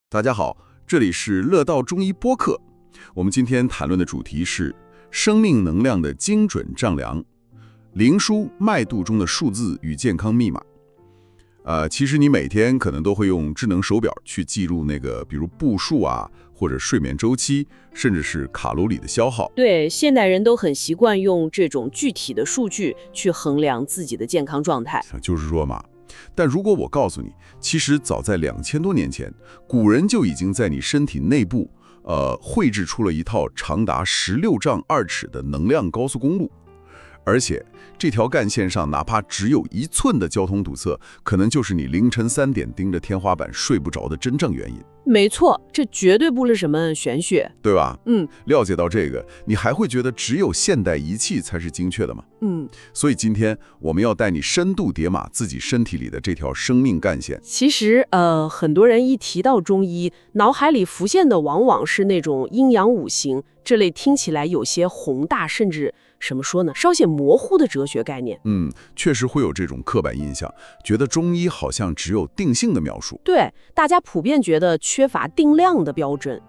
大家好，这里是乐道中医播客。我们今天谈论的主题是生命能量的精准丈量，灵枢脉度中的数字与健康密码。其实你每天可能都会用智能手表去记录比如步数啊，或者睡眠周期，甚至是卡路里的消耗。对，现代人都很习惯用这种具体的数据去衡量自己的健康状态。就是说嘛，但如果我告诉你，其实早在2000多年前，古人就已经在你身体内部，绘制出了一套长达16丈2尺的能量高速公路。而且这条干线上哪怕只有1寸的交通堵塞，可能就是你凌晨3点盯着天花板睡不着的真正原因。没错，这绝对不是什么玄学，对吧？了解到这个，你还会觉得只有现代仪器才是精确的吗？所以今天我们要带你深度叠码自己身体里的这条生命干线。其实，很多人一提到中医，脑海里浮现的往往是那种阴阳五行这类听起来有些宏大，甚至什么说呢，稍显模糊的哲学概念。确实会有这种刻板印象，觉得中医好像只有定性的描述。对，大家普遍觉得缺乏定量的标准。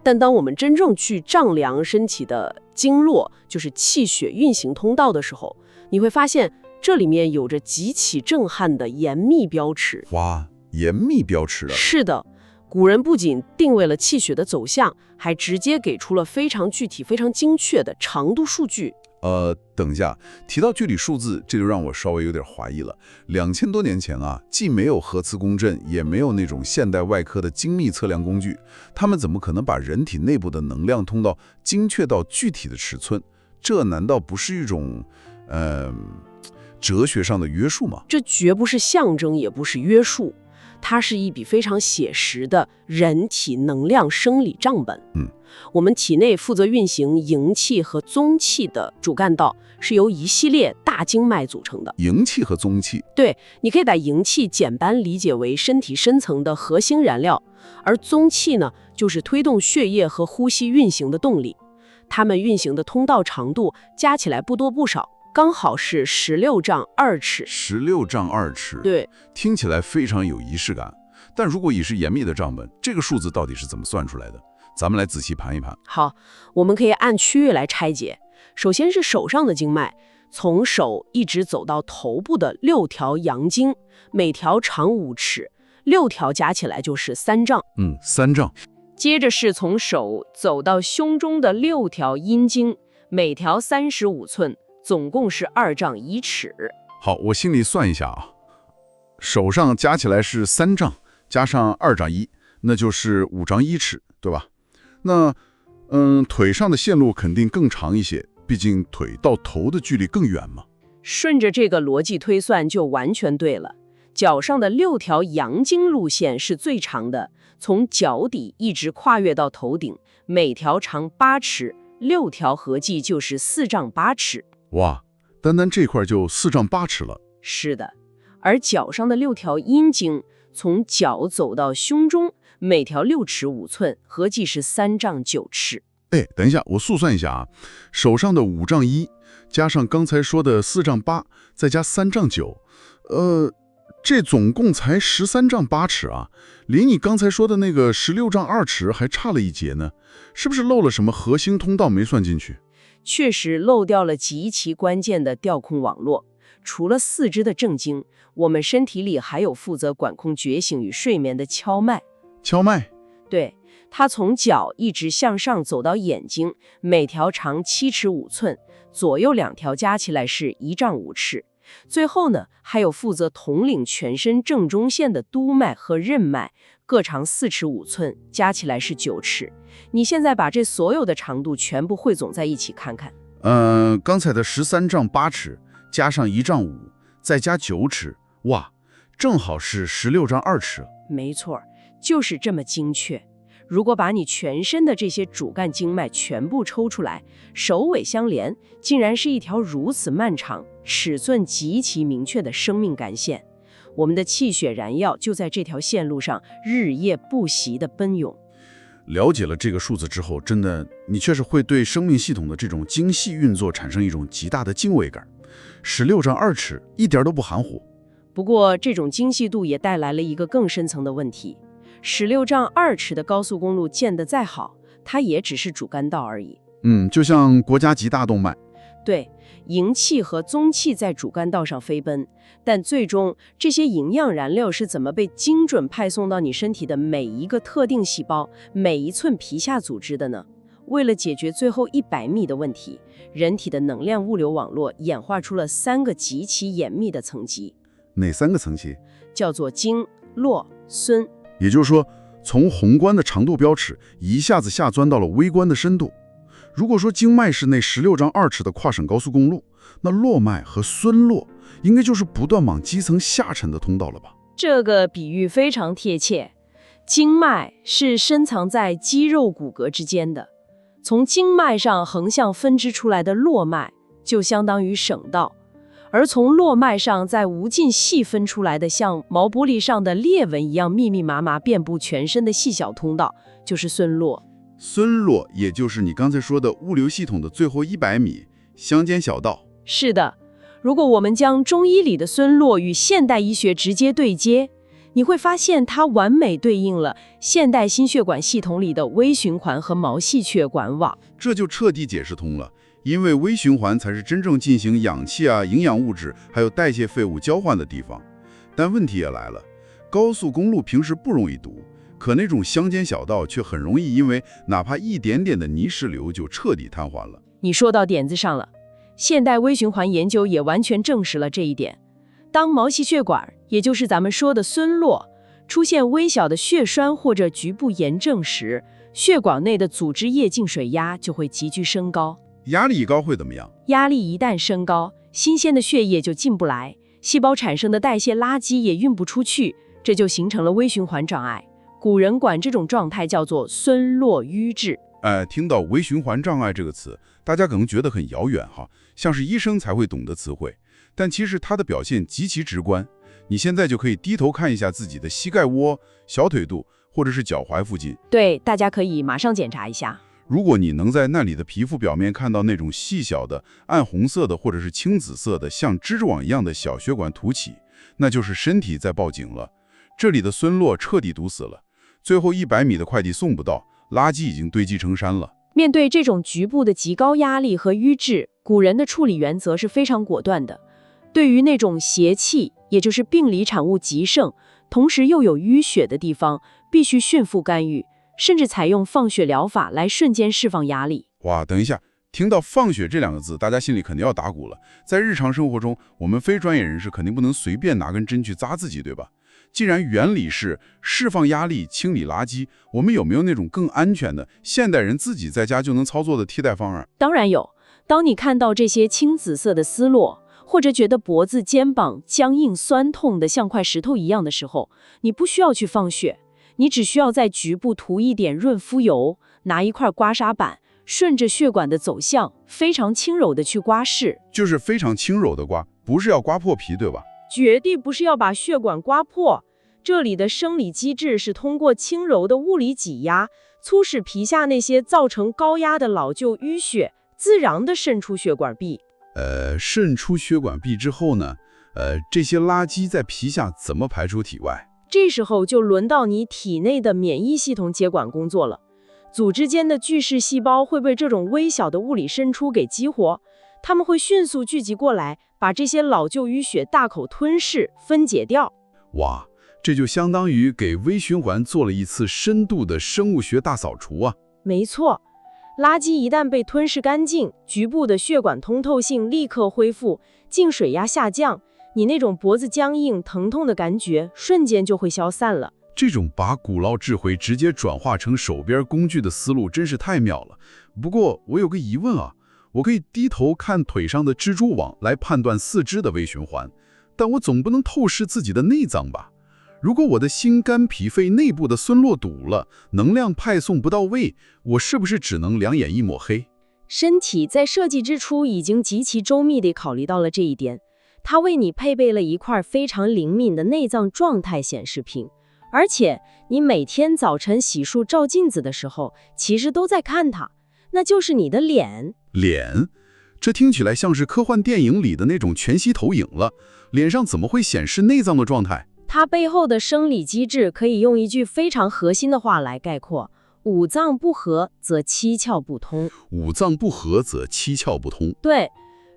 但当我们真正去丈量身体的经络，就是气血运行通道的时候，你会发现这里面有着极其震撼的严密标尺。哇，严密标尺的。是的，古人不仅定位了气血的走向，还直接给出了非常具体、非常精确的长度数据。等一下，提到具体数字，这就让我稍微有点怀疑了。2000多年前啊，既没有核磁共振，也没有那种现代外科的精密测量工具，他们怎么可能把人体内部的能量通道精确到具体的尺寸？这难道不是一种，哲学上的约束吗？这绝不是象征，也不是约束，它是一笔非常写实的人体能量生理账本。我们体内负责运行营气和宗气的主干道是由一系列大经脉组成的。营气和宗气，对，你可以把营气简单理解为身体深层的核心燃料，而宗气呢，就是推动血液和呼吸运行的动力。它们运行的通道长度加起来不多不少，刚好是16丈2尺。16丈2尺，对，听起来非常有仪式感。但如果已是严密的账本，这个数字到底是怎么算出来的？咱们来仔细盘一盘。好，我们可以按区域来拆解。首先是手上的经脉，从手一直走到头部的6条阳经，每条长5尺，6条加起来就是3丈。3丈。接着是从手走到胸中的6条阴经，每条35寸，总共是2丈1尺。好，我心里算一下啊，手上加起来是3丈，加上2丈1，那就是5丈1尺，对吧？那，腿上的线路肯定更长一些，毕竟腿到头的距离更远嘛。顺着这个逻辑推算就完全对了。脚上的6条阳经路线是最长的，从脚底一直跨越到头顶，每条长8尺，6条合计就是4丈8尺。哇，单单这块就4丈8尺了。是的，而脚上的6条阴经，从脚走到胸中，每条6尺5寸，合计是3丈9尺。等一下，我速算一下啊，手上的5丈1，加上刚才说的4丈8，再加3丈9，这总共才13丈8尺啊，离你刚才说的那个16丈2尺还差了一截呢，是不是漏了什么核心通道没算进去？确实漏掉了极其关键的调控网络。除了四肢的正经，我们身体里还有负责管控觉醒与睡眠的荞脉。荞脉？对，它从脚一直向上走到眼睛，每条长7尺5寸，左右2条加起来是1丈5尺。最后呢，还有负责统领全身正中线的督脉和任脉，各长4尺5寸，加起来是9尺。你现在把这所有的长度全部汇总在一起看看。刚才的13丈8尺加上1丈5，再加9尺，哇，正好是16丈2尺。没错，就是这么精确。如果把你全身的这些主干经脉全部抽出来，首尾相连，竟然是一条如此漫长、尺寸极其明确的生命干线。我们的气血燃药就在这条线路上日夜不息地奔涌。了解了这个数字之后，真的，你确实会对生命系统的这种精细运作产生一种极大的敬畏感。16丈2尺，一点都不含糊。不过，这种精细度也带来了一个更深层的问题。16丈2尺的高速公路建得再好，它也只是主干道而已。就像国家级大动脉。对，营气和踪气在主干道上飞奔，但最终这些营养燃料是怎么被精准派送到你身体的每一个特定细胞、每一寸皮下组织的呢？为了解决最后100米的问题，人体的能量物流网络演化出了3个极其严密的层级。哪3个层级？叫做经、络、孙。也就是说，从宏观的长度标尺一下子下钻到了微观的深度。如果说经脉是那16丈2尺的跨省高速公路，那络脉和孙络应该就是不断往基层下沉的通道了吧？这个比喻非常贴切。经脉是深藏在肌肉骨骼之间的，从经脉上横向分支出来的络脉就相当于省道，而从络脉上再无尽细分出来的像毛玻璃上的裂纹一样密密麻麻遍布全身的细小通道就是孙络。孙络也就是你刚才说的物流系统的最后100米乡间小道。是的，如果我们将中医里的孙络与现代医学直接对接，你会发现它完美对应了现代心血管系统里的微循环和毛细血管网。这就彻底解释通了，因为微循环才是真正进行氧气营养物质还有代谢废物交换的地方。但问题也来了，高速公路平时不容易堵，可那种乡间小道却很容易因为哪怕一点点的泥石流就彻底瘫痪了。你说到点子上了，现代微循环研究也完全证实了这一点。当毛细血管，也就是咱们说的孙络，出现微小的血栓或者局部炎症时，血管内的组织液进水压就会急剧升高。压力一高会怎么样？压力一旦升高，新鲜的血液就进不来，细胞产生的代谢垃圾也运不出去，这就形成了微循环障碍。古人管这种状态叫做孙络瘀滞。听到微循环障碍这个词，大家可能觉得很遥远哈，像是医生才会懂的词汇。但其实它的表现极其直观，你现在就可以低头看一下自己的膝盖窝、小腿肚或者是脚踝附近。对，大家可以马上检查一下。如果你能在那里的皮肤表面看到那种细小的暗红色的或者是青紫色的像蜘蛛网一样的小血管凸起，那就是身体在报警了，这里的孙络彻底堵死了，最后100米的快递送不到，垃圾已经堆积成山了。面对这种局部的极高压力和瘀滞，古人的处理原则是非常果断的。对于那种邪气，也就是病理产物极盛，同时又有淤血的地方，必须迅速干预，甚至采用放血疗法来瞬间释放压力。哇，等一下，听到放血这2个字，大家心里肯定要打鼓了。在日常生活中，我们非专业人士肯定不能随便拿根针去扎自己，对吧？既然原理是释放压力、清理垃圾，我们有没有那种更安全的现代人自己在家就能操作的替代方案？当然有。当你看到这些青紫色的丝络，或者觉得脖子、肩膀僵硬酸痛的像块石头一样的时候，你不需要去放血，你只需要在局部涂一点润肤油，拿一块刮痧板，顺着血管的走向，非常轻柔的去刮拭。就是非常轻柔的刮，不是要刮破皮，对吧？绝对不是要把血管刮破，这里的生理机制是通过轻柔的物理挤压，促使皮下那些造成高压的老旧淤血自然地渗出血管壁。渗出血管壁之后呢，这些垃圾在皮下怎么排出体外？这时候就轮到你体内的免疫系统接管工作了。组织间的巨噬细胞会被这种微小的物理渗出给激活，它们会迅速聚集过来，把这些老旧淤血大口吞噬、分解掉。哇，这就相当于给微循环做了一次深度的生物学大扫除啊！没错。垃圾一旦被吞噬干净，局部的血管通透性立刻恢复，进水压下降，你那种脖子僵硬、疼痛的感觉瞬间就会消散了。这种把古老智慧直接转化成手边工具的思路真是太妙了。不过我有个疑问啊，我可以低头看腿上的蜘蛛网来判断四肢的微循环，但我总不能透视自己的内脏吧？如果我的心肝脾肺内部的孙络堵了，能量派送不到位，我是不是只能两眼一抹黑？身体在设计之初已经极其周密地考虑到了这一点，它为你配备了一块非常灵敏的内脏状态显示屏，而且你每天早晨洗漱照镜子的时候，其实都在看它，那就是你的脸。脸？这听起来像是科幻电影里的那种全息投影了，脸上怎么会显示内脏的状态？它背后的生理机制可以用一句非常核心的话来概括：五脏不和则七窍不通。五脏不和则七窍不通。对，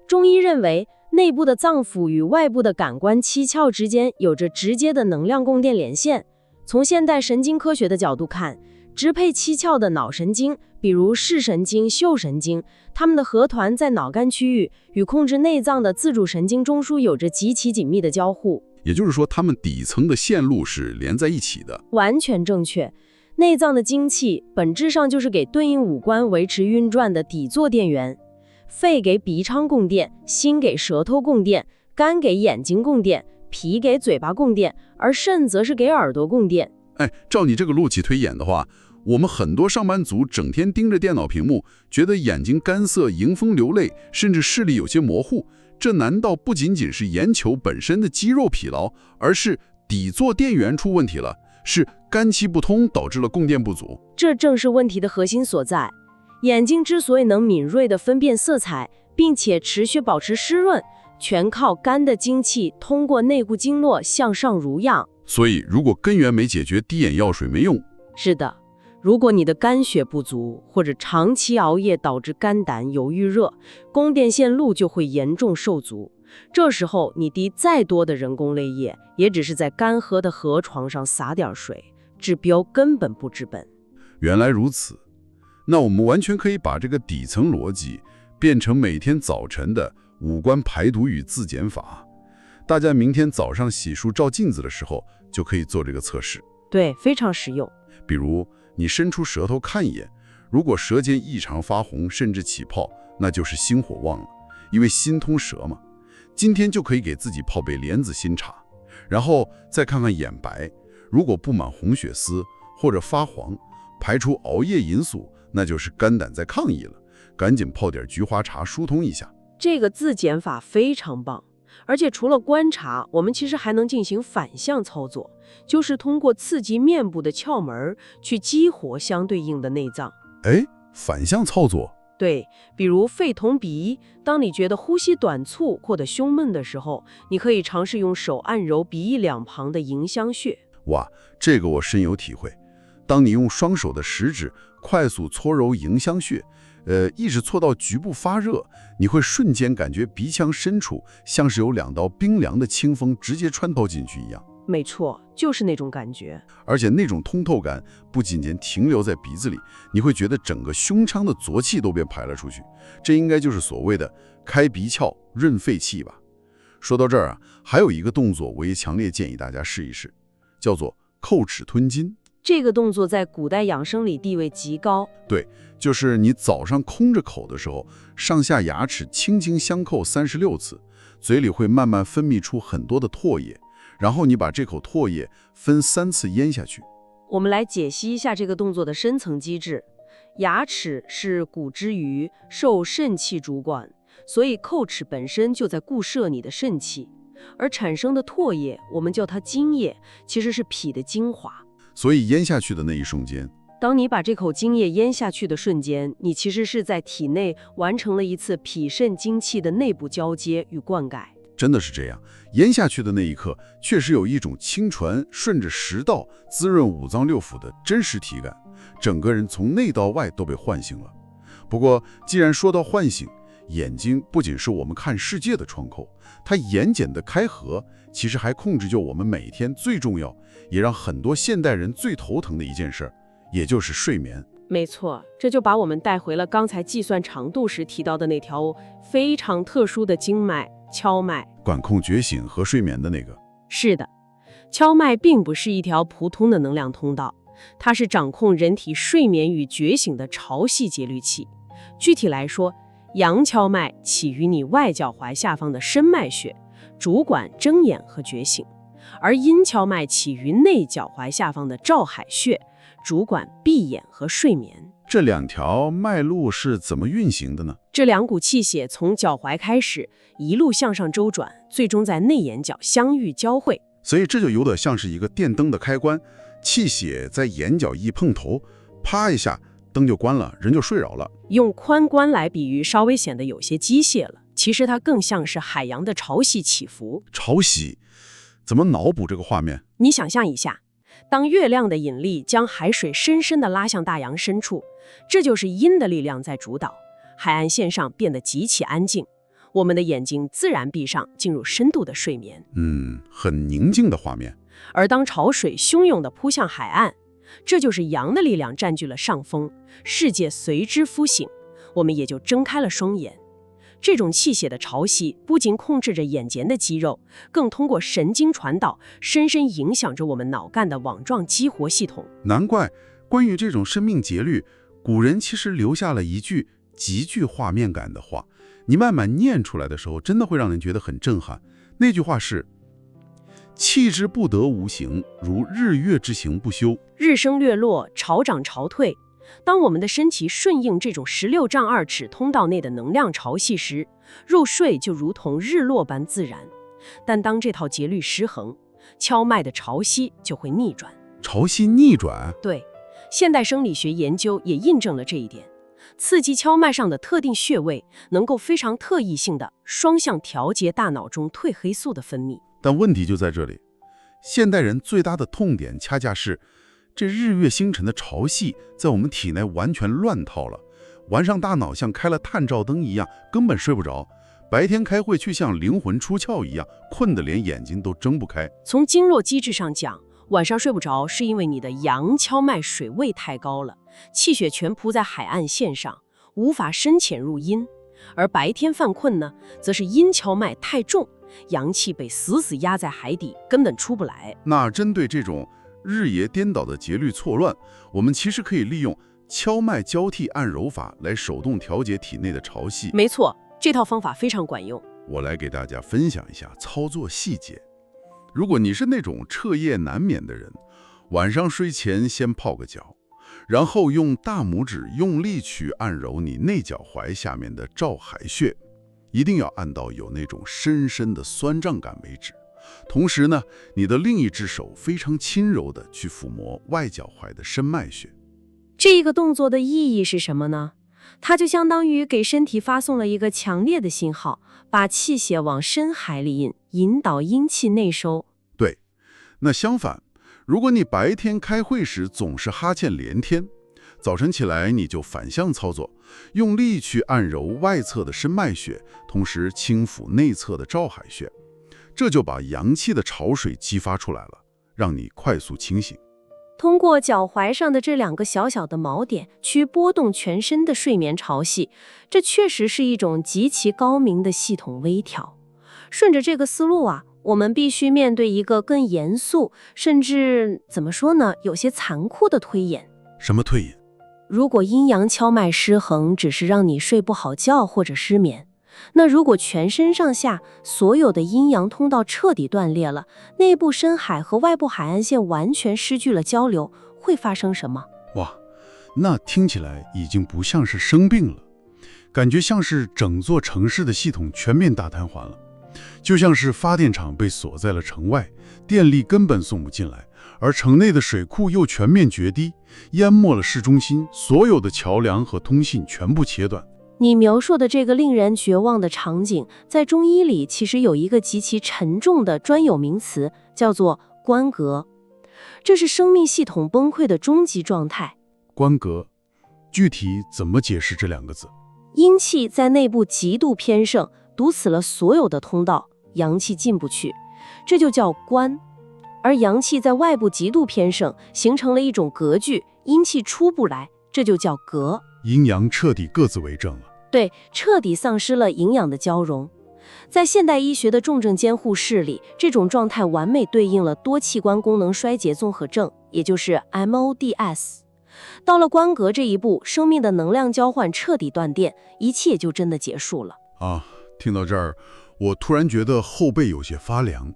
中医认为内部的脏腑与外部的感官七窍之间有着直接的能量供电连线。从现代神经科学的角度看，支配七窍的脑神经，比如视神经、嗅神经，它们的核团在脑干区域与控制内脏的自主神经中枢有着极其紧密的交互。也就是说，它们底层的线路是连在一起的。完全正确。内脏的精气本质上就是给对应五官维持运转的底座电源。肺给鼻腔供电，心给舌头供电，肝给眼睛供电，脾给嘴巴供电，而肾则是给耳朵供电。照你这个路径推演的话，我们很多上班族整天盯着电脑屏幕，觉得眼睛干涩、迎风流泪，甚至视力有些模糊。这难道不仅仅是眼球本身的肌肉疲劳，而是底座电源出问题了？是肝气不通导致了供电不足？这正是问题的核心所在。眼睛之所以能敏锐地分辨色彩，并且持续保持湿润，全靠肝的精气通过内部经络向上濡养。所以，如果根源没解决，滴眼药水没用。是的，如果你的肝血不足，或者长期熬夜导致肝胆有郁热，供电线路就会严重受阻。这时候你滴再多的人工泪液，也只是在干涸的河床上洒点水，治标根本不治本。原来如此，那我们完全可以把这个底层逻辑变成每天早晨的五官排毒与自检法。大家明天早上洗漱照镜子的时候，就可以做这个测试。对，非常实用。比如你伸出舌头看一眼，如果舌尖异常发红，甚至起泡，那就是心火旺了，因为心通舌嘛。今天就可以给自己泡杯莲子心茶，然后再看看眼白，如果布满红血丝或者发黄，排除熬夜因素，那就是肝胆在抗议了，赶紧泡点菊花茶疏通一下。这个自检法非常棒，而且除了观察，我们其实还能进行反向操作，就是通过刺激面部的窍门去激活相对应的内脏。反向操作？对，比如肺同鼻，当你觉得呼吸短促或者胸闷的时候，你可以尝试用手按揉鼻翼两旁的迎香穴。哇，这个我深有体会。当你用双手的食指快速搓揉迎香穴，一直搓到局部发热，你会瞬间感觉鼻腔深处像是有两道冰凉的清风直接穿透进去一样。没错，就是那种感觉。而且那种通透感不仅仅停留在鼻子里，你会觉得整个胸腔的浊气都被排了出去。这应该就是所谓的开鼻窍、润肺气吧。说到这儿啊，还有一个动作我也强烈建议大家试一试，叫做叩齿吞金。这个动作在古代养生里地位极高。对，就是你早上空着口的时候，上下牙齿轻轻相扣36次，嘴里会慢慢分泌出很多的唾液，然后你把这口唾液分3次咽下去。我们来解析一下这个动作的深层机制。牙齿是骨之余，受肾气主管，所以叩齿本身就在固摄你的肾气，而产生的唾液，我们叫它津液，其实是脾的精华。所以咽下去的那一瞬间，当你把这口津液咽下去的瞬间，你其实是在体内完成了一次脾肾精气的内部交接与灌溉。真的是这样，咽下去的那一刻，确实有一种清泉顺着食道滋润五脏六腑的真实体感，整个人从内到外都被唤醒了。不过，既然说到唤醒，眼睛不仅是我们看世界的窗口，它眼睑的开合，其实还控制着我们每天最重要，也让很多现代人最头疼的一件事，也就是睡眠。没错，这就把我们带回了刚才计算长度时提到的那条非常特殊的经脉——荞脉，管控觉醒和睡眠的那个。是的，荞脉并不是一条普通的能量通道，它是掌控人体睡眠与觉醒的潮汐节律器。具体来说，阳荞脉起于你外脚踝下方的申脉穴，主管睁眼和觉醒；而阴荞脉起于内脚踝下方的照海穴，主管闭眼和睡眠。这2条脉路是怎么运行的呢？这2股气血从脚踝开始，一路向上周转，最终在内眼角相遇交汇。所以这就有点像是一个电灯的开关，气血在眼角一碰头，啪一下，灯就关了，人就睡着了。用髋关来比喻，稍微显得有些机械了。其实它更像是海洋的潮汐起伏。潮汐，怎么脑补这个画面？你想象一下，当月亮的引力将海水深深地拉向大洋深处，这就是阴的力量在主导，海岸线上变得极其安静，我们的眼睛自然闭上，进入深度的睡眠。很宁静的画面。而当潮水汹涌地扑向海岸，这就是阳的力量占据了上风，世界随之苏醒，我们也就睁开了双眼。这种气血的潮汐不仅控制着眼前的肌肉，更通过神经传导，深深影响着我们脑干的网状激活系统。难怪关于这种生命节律，古人其实留下了一句极具画面感的话，你慢慢念出来的时候，真的会让人觉得很震撼。那句话是：气之不得无形，如日月之行不休。日升月落，潮涨潮退。当我们的身体顺应这种16丈2尺通道内的能量潮汐时，入睡就如同日落般自然。但当这套节律失衡，荞麦的潮汐就会逆转。潮汐逆转？对，现代生理学研究也印证了这一点。刺激荞麦上的特定穴位，能够非常特异性的双向调节大脑中褪黑素的分泌。但问题就在这里，现代人最大的痛点恰恰是这日月星辰的潮汐在我们体内完全乱套了。晚上大脑像开了探照灯一样，根本睡不着；白天开会却像灵魂出窍一样，困得连眼睛都睁不开。从经络机制上讲，晚上睡不着是因为你的阳荞麦水位太高了，气血全扑在海岸线上，无法深潜入阴；而白天犯困呢，则是阴荞麦太重，阳气被死死压在海底，根本出不来。那针对这种日夜颠倒的节律错乱，我们其实可以利用荞麦交替按揉法来手动调节体内的潮汐。没错，这套方法非常管用。我来给大家分享一下操作细节。如果你是那种彻夜难眠的人，晚上睡前先泡个脚，然后用大拇指用力去按揉你内脚踝下面的照海穴，一定要按到有那种深深的酸胀感为止。同时呢，你的另一只手非常轻柔地去抚摸外脚踝的深脉穴。这一个动作的意义是什么呢？它就相当于给身体发送了一个强烈的信号，把气血往深海里引导阴气内收。对，那相反，如果你白天开会时总是哈欠连天，早晨起来你就反向操作，用力去按揉外侧的深脉穴，同时轻抚内侧的照海穴。这就把阳气的潮水激发出来了，让你快速清醒。通过脚踝上的这2个小小的锚点去拨动全身的睡眠潮汐，这确实是一种极其高明的系统微调。顺着这个思路啊，我们必须面对一个更严肃，甚至怎么说呢，有些残酷的推演。什么推演？如果阴阳荞麦失衡只是让你睡不好觉或者失眠，那如果全身上下所有的阴阳通道彻底断裂了，内部深海和外部海岸线完全失去了交流，会发生什么？哇，那听起来已经不像是生病了，感觉像是整座城市的系统全面大瘫痪了，就像是发电厂被锁在了城外，电力根本送不进来，而城内的水库又全面决堤，淹没了市中心，所有的桥梁和通信全部切断。你描述的这个令人绝望的场景，在中医里其实有一个极其沉重的专有名词，叫做关格。这是生命系统崩溃的终极状态。关格，具体怎么解释这2个字？阴气在内部极度偏盛，堵死了所有的通道，阳气进不去，这就叫关。而阳气在外部极度偏盛，形成了一种隔距，阴气出不来，这就叫隔。阴阳彻底各自为政了。对，彻底丧失了营养的交融。在现代医学的重症监护室里，这种状态完美对应了多器官功能衰竭综合症，也就是 MODS。到了关格这一步，生命的能量交换彻底断电，一切也就真的结束了。听到这儿，我突然觉得后背有些发凉，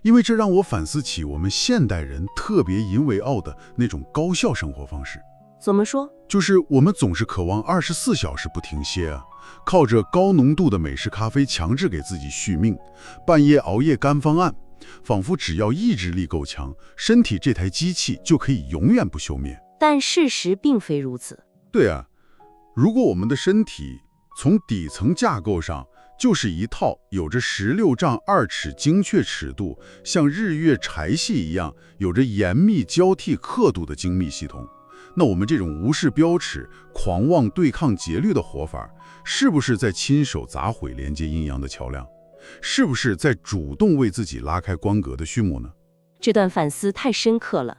因为这让我反思起我们现代人特别引为傲的那种高效生活方式。怎么说？就是我们总是渴望24小时不停歇啊，靠着高浓度的美式咖啡强制给自己续命，半夜熬夜干方案，仿佛只要意志力够强，身体这台机器就可以永远不休眠。但事实并非如此。对啊，如果我们的身体从底层架构上就是一套有着16丈2尺精确尺度，像日月柴系一样，有着严密交替刻度的精密系统。那我们这种无视标尺、狂妄对抗节律的活法，是不是在亲手砸毁连接阴阳的桥梁？是不是在主动为自己拉开关格的序幕呢？这段反思太深刻了，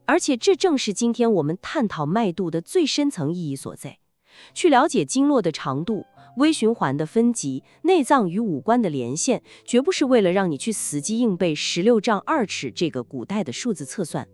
而且这正是今天我们探讨脉度的最深层意义所在。去了解经络的长度、微循环的分级、内脏与五官的连线，绝不是为了让你去死记硬背16丈2尺这个古代的数字测算。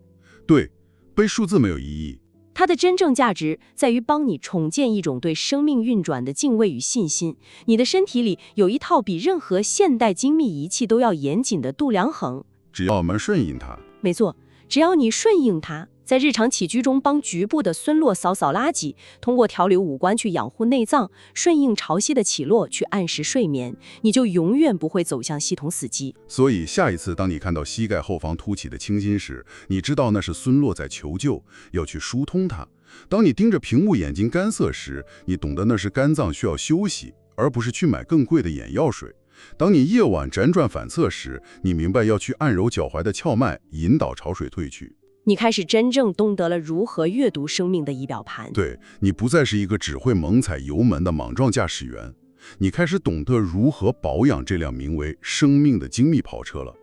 对，背数字没有意义。它的真正价值在于帮你重建一种对生命运转的敬畏与信心。你的身体里有一套比任何现代精密仪器都要严谨的度量衡，只要我们顺应它。没错，只要你顺应它，在日常起居中帮局部的孙络扫扫垃圾，通过调理五官去养护内脏，顺应潮汐的起落去按时睡眠，你就永远不会走向系统死机。所以下一次当你看到膝盖后方凸起的青筋时，你知道那是孙络在求救，要去疏通它。当你盯着屏幕眼睛干涩时，你懂得那是肝脏需要休息，而不是去买更贵的眼药水。当你夜晚辗转反侧时，你明白要去按揉脚踝的窍脉，引导潮水退去。你开始真正懂得了如何阅读生命的仪表盘。对，你不再是一个只会猛踩油门的莽撞驾驶员，你开始懂得如何保养这辆名为生命的精密跑车了。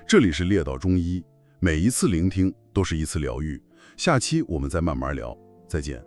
这里是猎道中医，每一次聆听都是一次疗愈。下期我们再慢慢聊，再见。